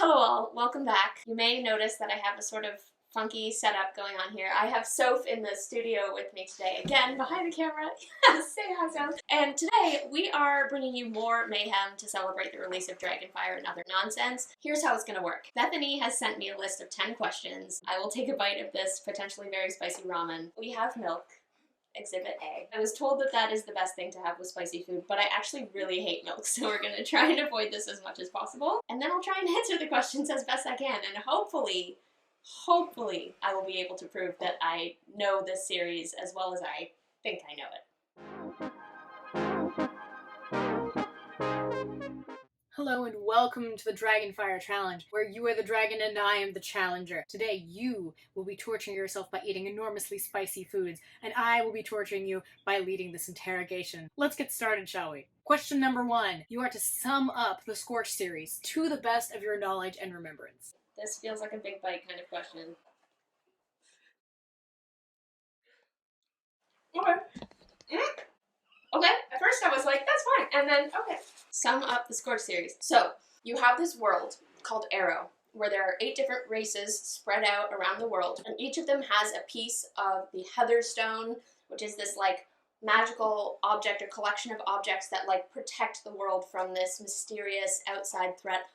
Hello all, welcome back. You may notice that I have a sort of funky setup going on here. I have Soph in the studio with me today, again, behind the camera. Yes, say hi, Soph. And today, we are bringing you more mayhem to celebrate the release of Dragonfire and Other Nonsense. Here's how it's gonna work. Bethany has sent me a list of 10 questions. I will take a bite of this potentially very spicy ramen. We have milk. Exhibit A. I was told that that is the best thing to have with spicy food, but I actually really hate milk, so we're gonna try and avoid this as much as possible. And then I'll try and answer the questions as best I can, and hopefully I will be able to prove that I know this series as well as I think I know it. Hello and welcome to the Dragonfire Challenge, where you are the dragon and I am the challenger. Today you will be torturing yourself by eating enormously spicy foods, and I will be torturing you by leading this interrogation. Let's get started, shall we? Question number 1. You are to sum up the Scorch series to the best of your knowledge and remembrance. This feels like a big bite kind of question. Okay. Okay, at first I was like, that's fine, and then, okay. Sum up the Scorch series. So, you have this world called Arrow, where there are 8 different races spread out around the world, and each of them has a piece of the Heatherstone, which is this, like, magical object or collection of objects that, like, protect the world from this mysterious outside threat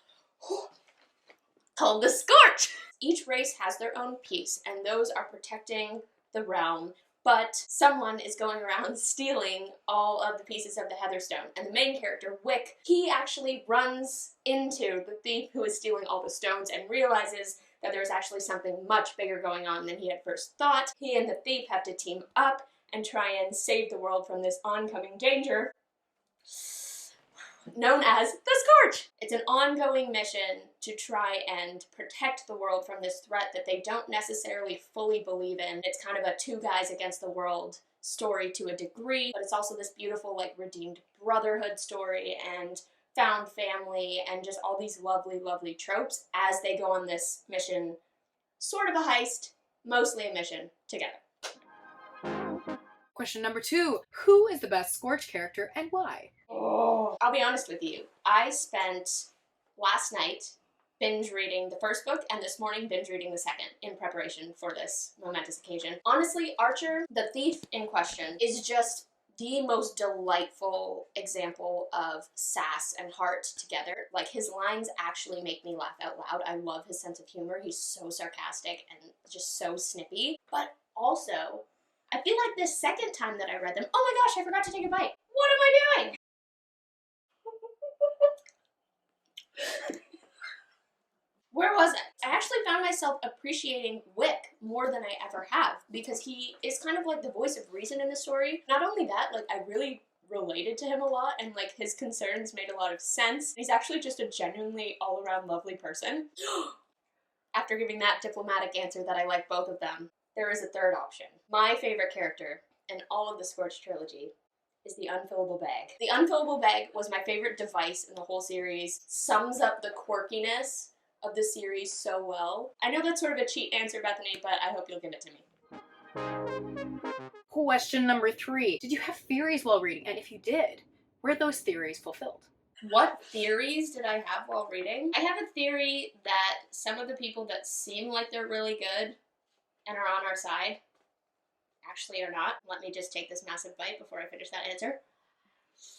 called the Scorch! Each race has their own piece, and those are protecting the realm. But someone is going around stealing all of the pieces of the Heatherstone. And the main character, Wick, he actually runs into the thief who is stealing all the stones and realizes that there's actually something much bigger going on than he had first thought. He and the thief have to team up and try and save the world from this oncoming danger known as the Scorch. It's an ongoing mission to try and protect the world from this threat that they don't necessarily fully believe in. It's kind of a 2 guys against the world story to a degree, but it's also this beautiful, like, redeemed brotherhood story and found family and just all these lovely, lovely tropes as they go on this mission, sort of a heist, mostly a mission, together. Question number 2. Who is the best Scorch character and why? Oh, I'll be honest with you. I spent last night binge reading the first book and this morning binge reading the second in preparation for this momentous occasion. Honestly, Archer, the thief in question, is just the most delightful example of sass and heart together. Like, his lines actually make me laugh out loud. I love his sense of humor. He's so sarcastic and just so snippy. But also, I feel like this second time that I read them, oh my gosh, I forgot to take a bite. What am I doing? Where was I? I actually found myself appreciating Wick more than I ever have because he is kind of like the voice of reason in the story. Not only that, like, I really related to him a lot and, like, his concerns made a lot of sense. He's actually just a genuinely all-around lovely person. After giving that diplomatic answer that I like both of them, there is a third option. My favorite character in all of the Scorch Trilogy is the unfillable bag. The unfillable bag was my favorite device in the whole series. Sums up the quirkiness of the series so well. I know that's sort of a cheat answer, Bethany, but I hope you'll give it to me. Question number 3. Did you have theories while reading? And if you did, were those theories fulfilled? What theories did I have while reading? I have a theory that some of the people that seem like they're really good and are on our side actually are not. Let me just take this massive bite before I finish that answer.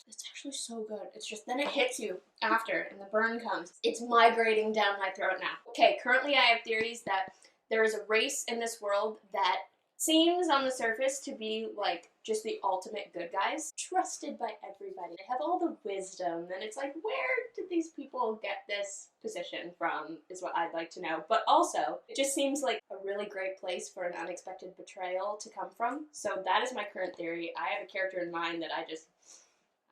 It's actually so good. It's just, then it hits you after and the burn comes. It's migrating down my throat now. Okay, currently I have theories that there is a race in this world that seems on the surface to be like just the ultimate good guys, trusted by everybody. They have all the wisdom, and it's like, where did these people get this position from is what I'd like to know. But also, it just seems like a really great place for an unexpected betrayal to come from. So that is my current theory. I have a character in mind that I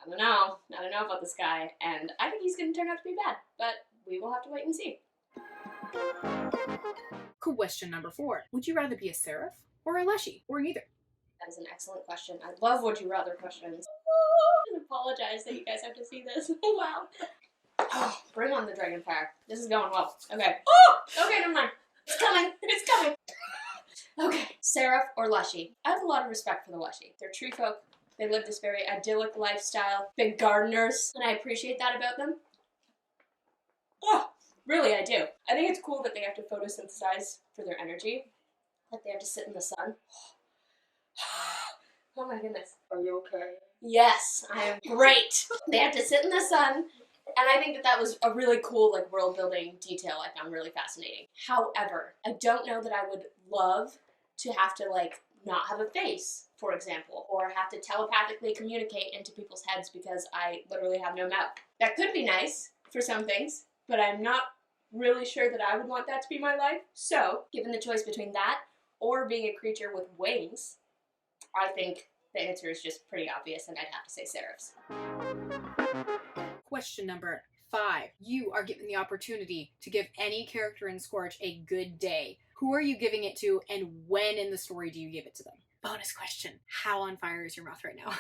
don't know about this guy, and I think he's going to turn out to be bad, but we will have to wait and see. Question number 4. Would you rather be a seraph or a leshy, or neither? That is an excellent question. I love would you rather questions. I apologize that you guys have to see this. Wow. Oh, bring on the dragon fire. This is going well. Okay. Oh! Okay, never mind. It's coming. It's coming. Okay. Seraph or Lushy. I have a lot of respect for the Lushy. They're tree folk. They live this very idyllic lifestyle. Big gardeners. And I appreciate that about them. Oh! Really, I do. I think it's cool that they have to photosynthesize for their energy. Like they have to sit in the sun. Oh my goodness. Are you okay? Yes, I am great. They have to sit in the sun, and I think that that was a really cool, like, world-building detail I found really fascinating. However, I don't know that I would love to have to, like, not have a face, for example, or have to telepathically communicate into people's heads because I literally have no mouth. That could be nice for some things, but I'm not really sure that I would want that to be my life. So, given the choice between that or being a creature with wings, I think the answer is just pretty obvious, and I'd have to say seraphs. Question number 5. You are given the opportunity to give any character in Scorch a good day. Who are you giving it to, and when in the story do you give it to them? Bonus question. How on fire is your mouth right now?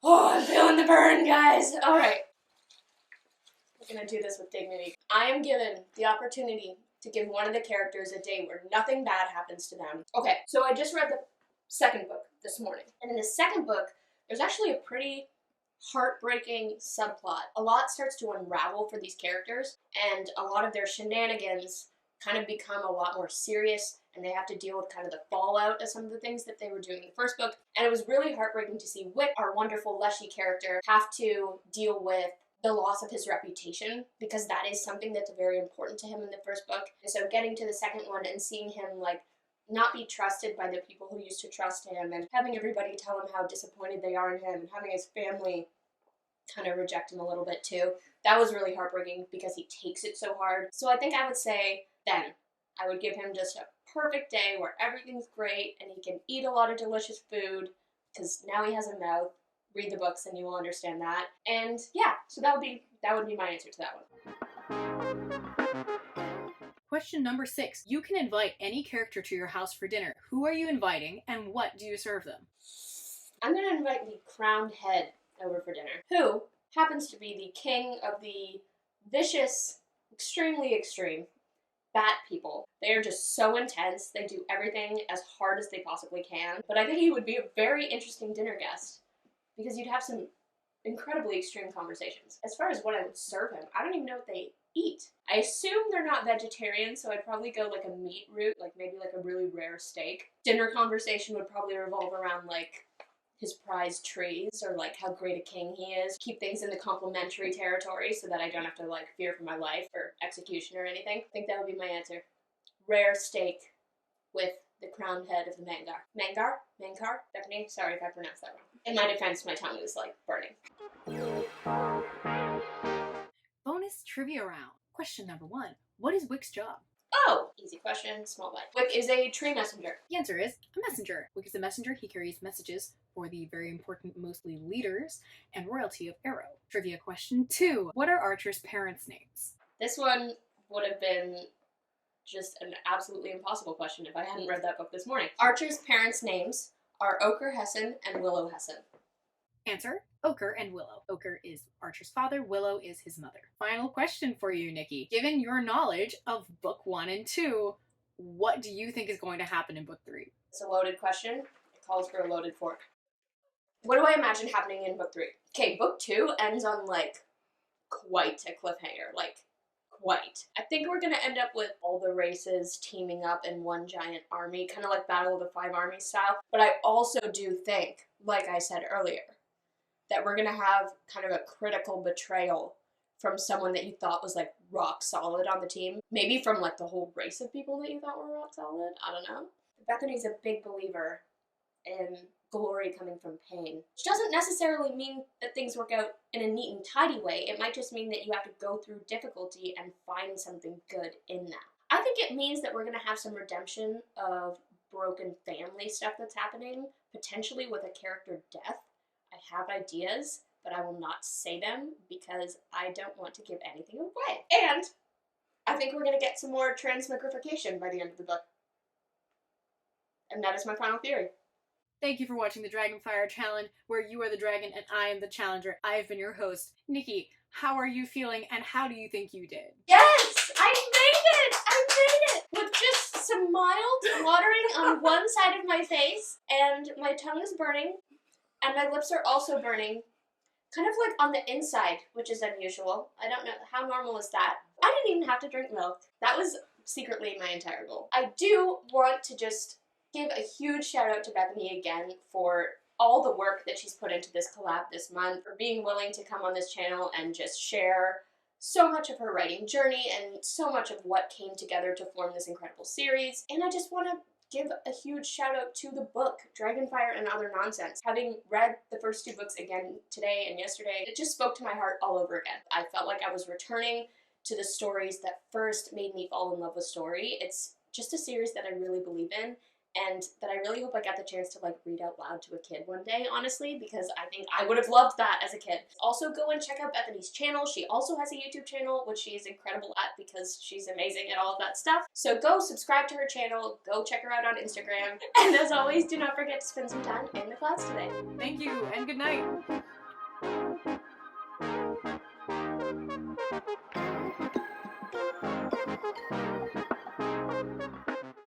Oh, I'm feeling the burn, guys. All right. We're going to do this with dignity. I am given the opportunity to give one of the characters a day where nothing bad happens to them. Okay, so I just read the second book this morning. And in the second book, there's actually a pretty heartbreaking subplot. A lot starts to unravel for these characters, and a lot of their shenanigans kind of become a lot more serious, and they have to deal with kind of the fallout of some of the things that they were doing in the first book. And it was really heartbreaking to see Wick, our wonderful Leshy character, have to deal with the loss of his reputation, because that is something that's very important to him in the first book. And so getting to the second one and seeing him, like, not be trusted by the people who used to trust him, and having everybody tell him how disappointed they are in him, and having his family kind of reject him a little bit too. That was really heartbreaking because he takes it so hard. So I think I would say then I would give him just a perfect day where everything's great and he can eat a lot of delicious food, because now he has a mouth. Read the books and you will understand that. And yeah, so that would be my answer to that one. Question number 6. You can invite any character to your house for dinner. Who are you inviting, and what do you serve them? I'm going to invite the crowned head over for dinner, who happens to be the king of the vicious, extremely extreme bat people. They are just so intense. They do everything as hard as they possibly can. But I think he would be a very interesting dinner guest, because you'd have some incredibly extreme conversations. As far as what I would serve him, I don't even know what they eat. I assume they're not vegetarian, so I'd probably go like a meat route, like maybe like a really rare steak. Dinner conversation would probably revolve around like his prized trees, or like how great a king he is. Keep things in the complimentary territory so that I don't have to like fear for my life or execution or anything. I think that would be my answer. Rare steak with the crowned head of the Mangar. Mangar? Bethany? Sorry if I pronounced that wrong. In my defense, my tongue is like burning. Bonus trivia round. Question number 1. What is Wick's job? Oh, easy question, small bite. Wick is a tree messenger. The answer is a messenger. Wick is a messenger. He carries messages for the very important, mostly leaders and royalty of Arrow. Trivia question 2. What are Archer's parents' names? This one would have been just an absolutely impossible question if I hadn't read that book this morning. Archer's parents' names are Ochre Hessen and Willow Hessen. Answer: Ochre and Willow. Ochre is Archer's father, Willow is his mother. Final question for you, Nikki. Given your knowledge of book 1 and 2, what do you think is going to happen in book 3? It's a loaded question. It calls for a loaded fork. What do I imagine happening in book 3? Okay, book 2 ends on, like, quite a cliffhanger. Like, quite. I think we're gonna end up with all the races teaming up in one giant army, kind of like Battle of the Five Armies style. But I also do think, like I said earlier, that we're gonna have kind of a critical betrayal from someone that you thought was like rock solid on the team. Maybe from like the whole race of people that you thought were rock solid. I don't know. Bethany's a big believer in glory coming from pain, which doesn't necessarily mean that things work out in a neat and tidy way. It might just mean that you have to go through difficulty and find something good in that. I think it means that we're gonna have some redemption of broken family stuff that's happening, potentially with a character death. I have ideas, but I will not say them because I don't want to give anything away. And I think we're going to get some more transmigrification by the end of the book. And that is my final theory. Thank you for watching the Dragonfire Challenge, where you are the dragon and I am the challenger. I have been your host. Nikki, how are you feeling and how do you think you did? Yes! I made it! I made it! With just some mild watering on one side of my face, and my tongue is burning, and my lips are also burning, kind of like on the inside, which is unusual. I don't know, how normal is that? I didn't even have to drink milk. That was secretly my entire goal. I do want to just give a huge shout out to Bethany again for all the work that she's put into this collab this month, for being willing to come on this channel and just share so much of her writing journey and so much of what came together to form this incredible series. And I just want to give a huge shout out to the book, Dragonfire and Other Nonsense. Having read the first 2 books again today and yesterday, it just spoke to my heart all over again. I felt like I was returning to the stories that first made me fall in love with story. It's just a series that I really believe in, and that I really hope I got the chance to like read out loud to a kid one day, honestly, because I think I would have loved that as a kid. Also, go and check out Bethany's channel. She also has a YouTube channel, which she is incredible at because she's amazing at all of that stuff. So go subscribe to her channel, go check her out on Instagram, and as always, do not forget to spend some time in the clouds today. Thank you, and good night.